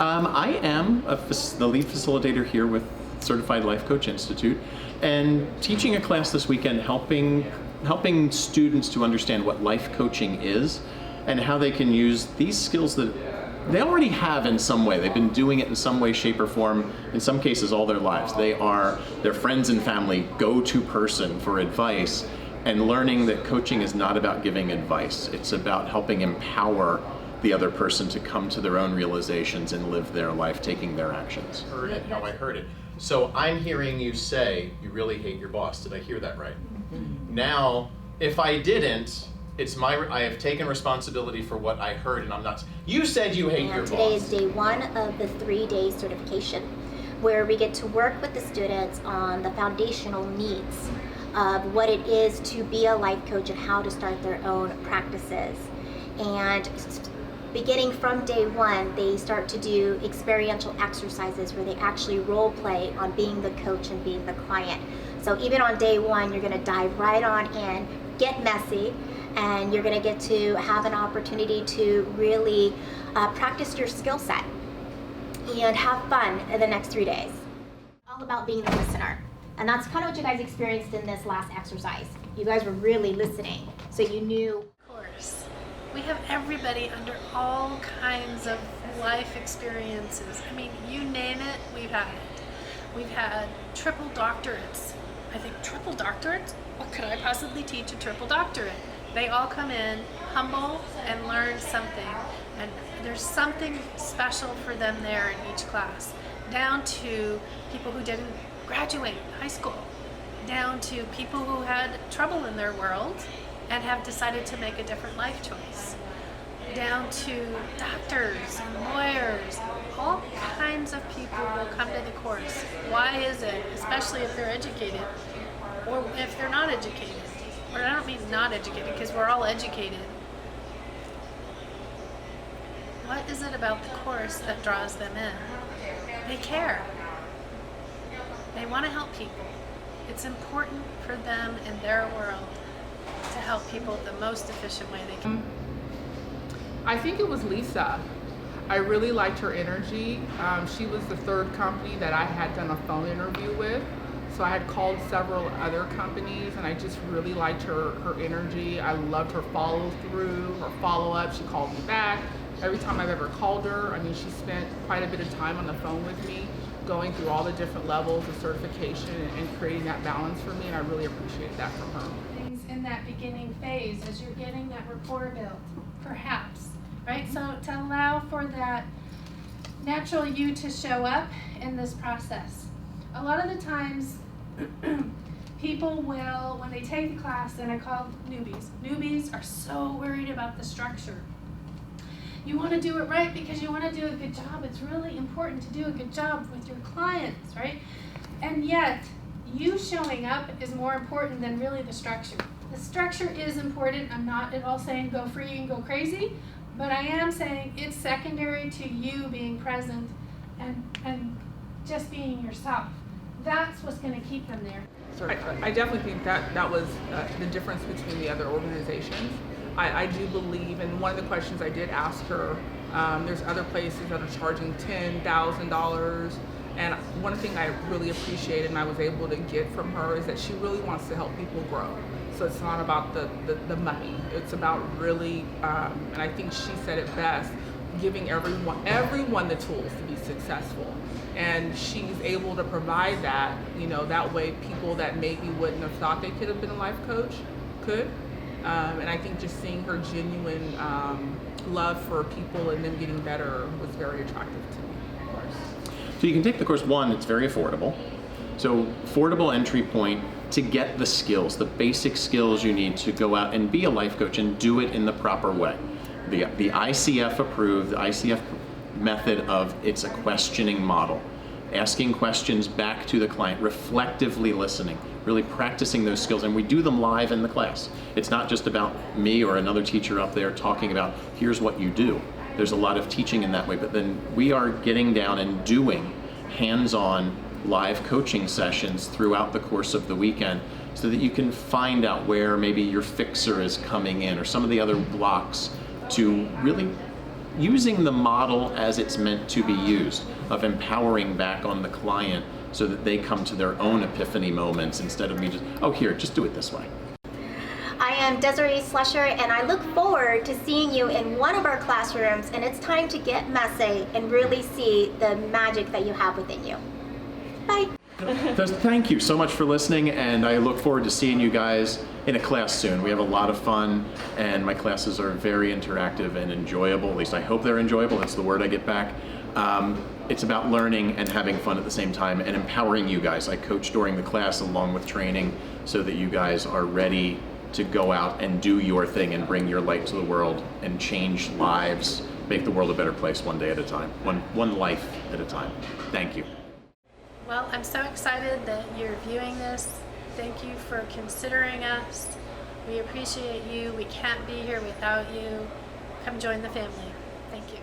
I am the lead facilitator here with Certified Life Coach Institute, and teaching a class this weekend, helping students to understand what life coaching is and how they can use these skills that they already have in some way. They've been doing it in some way, shape, or form, in some cases all their lives. They are their friends and family go-to person for advice, and learning that coaching is not about giving advice. It's about helping empower the other person to come to their own realizations and live their life, taking their actions. Heard it, how I heard it. So I'm hearing you say you really hate your boss. Did I hear that right? Mm-hmm. Now, if I didn't, I have taken responsibility for what I heard, and I'm not. You said you hate your boss. Today is day one of the 3-day certification, where we get to work with the students on the foundational needs of what it is to be a life coach and how to start their own practices. And beginning from day one, they start to do experiential exercises where they actually role play on being the coach and being the client. So even on day one, you're gonna dive right on in, get messy, and you're gonna get to have an opportunity to really practice your skill set and have fun in the next 3 days. All about being the listener. And that's kind of what you guys experienced in this last exercise. You guys were really listening, so you knew. Of course. We have everybody under all kinds of life experiences. I mean, you name it, we've had it. We've had triple doctorates. I think triple doctorates? What could I possibly teach a triple doctorate? They all come in humble and learn something. And there's something special for them there in each class. Down to people who didn't graduate high school. Down to people who had trouble in their world and have decided to make a different life choice. Down to doctors and lawyers, all kinds of people will come to the course. Why is it, especially if they're educated or if they're not educated? Or I don't mean not educated, because we're all educated. What is it about the course that draws them in? They care. They want to help people. It's important for them in their world to help people the most efficient way they can. I think it was Lisa. I really liked her energy. She was the third company that I had done a phone interview with. So I had called several other companies, and I just really liked her energy. I loved her follow through, her follow up. She called me back. Every time I've ever called her, I mean, she spent quite a bit of time on the phone with me, going through all the different levels of certification and creating that balance for me, and I really appreciated that from her. Things in that beginning phase as you're getting that rapport built, perhaps, right? So to allow for that natural you to show up in this process. A lot of the times, people will, when they take the class, and I call newbies are so worried about the structure. You want to do it right because you want to do a good job. It's really important to do a good job with your clients, right? And yet, you showing up is more important than really the structure. The structure is important. I'm not at all saying go free and go crazy, but I am saying it's secondary to you being present and just being yourself. That's what's going to keep them there. I definitely think that was the difference between the other organizations. I do believe, and one of the questions I did ask her, there's other places that are charging $10,000, and one thing I really appreciated and I was able to get from her is that she really wants to help people grow. So it's not about the money. It's about really, and I think she said it best, giving everyone the tools to be successful. And she's able to provide that, that way people that maybe wouldn't have thought they could have been a life coach could. And I think just seeing her genuine love for people and them getting better was very attractive to me, of course. So you can take the course. One, it's very affordable. So affordable entry point to get the skills, the basic skills you need to go out and be a life coach and do it in the proper way. The ICF approved, the ICF method of it's a questioning model. Asking questions back to the client, reflectively listening, really practicing those skills, and we do them live in the class. It's not just about me or another teacher up there talking about here's what you do. There's a lot of teaching in that way, but then we are getting down and doing hands-on live coaching sessions throughout the course of the weekend so that you can find out where maybe your fixer is coming in or some of the other blocks to really using the model as it's meant to be used, of empowering back on the client so that they come to their own epiphany moments instead of me just, oh, here, just do it this way. I am DEZIREE SLUSHER, and I look forward to seeing you in one of our classrooms, and it's time to get messy and really see the magic that you have within you. Bye. Thank you so much for listening, and I look forward to seeing you guys in a class soon. We have a lot of fun, and my classes are very interactive and enjoyable. At least I hope they're enjoyable. That's the word I get back. It's about learning and having fun at the same time and empowering you guys. I coach during the class along with training so that you guys are ready to go out and do your thing and bring your light to the world and change lives, make the world a better place one day at a time, one life at a time. Thank you. Well, I'm so excited that you're viewing this. Thank you for considering us. We appreciate you. We can't be here without you. Come join the family. Thank you.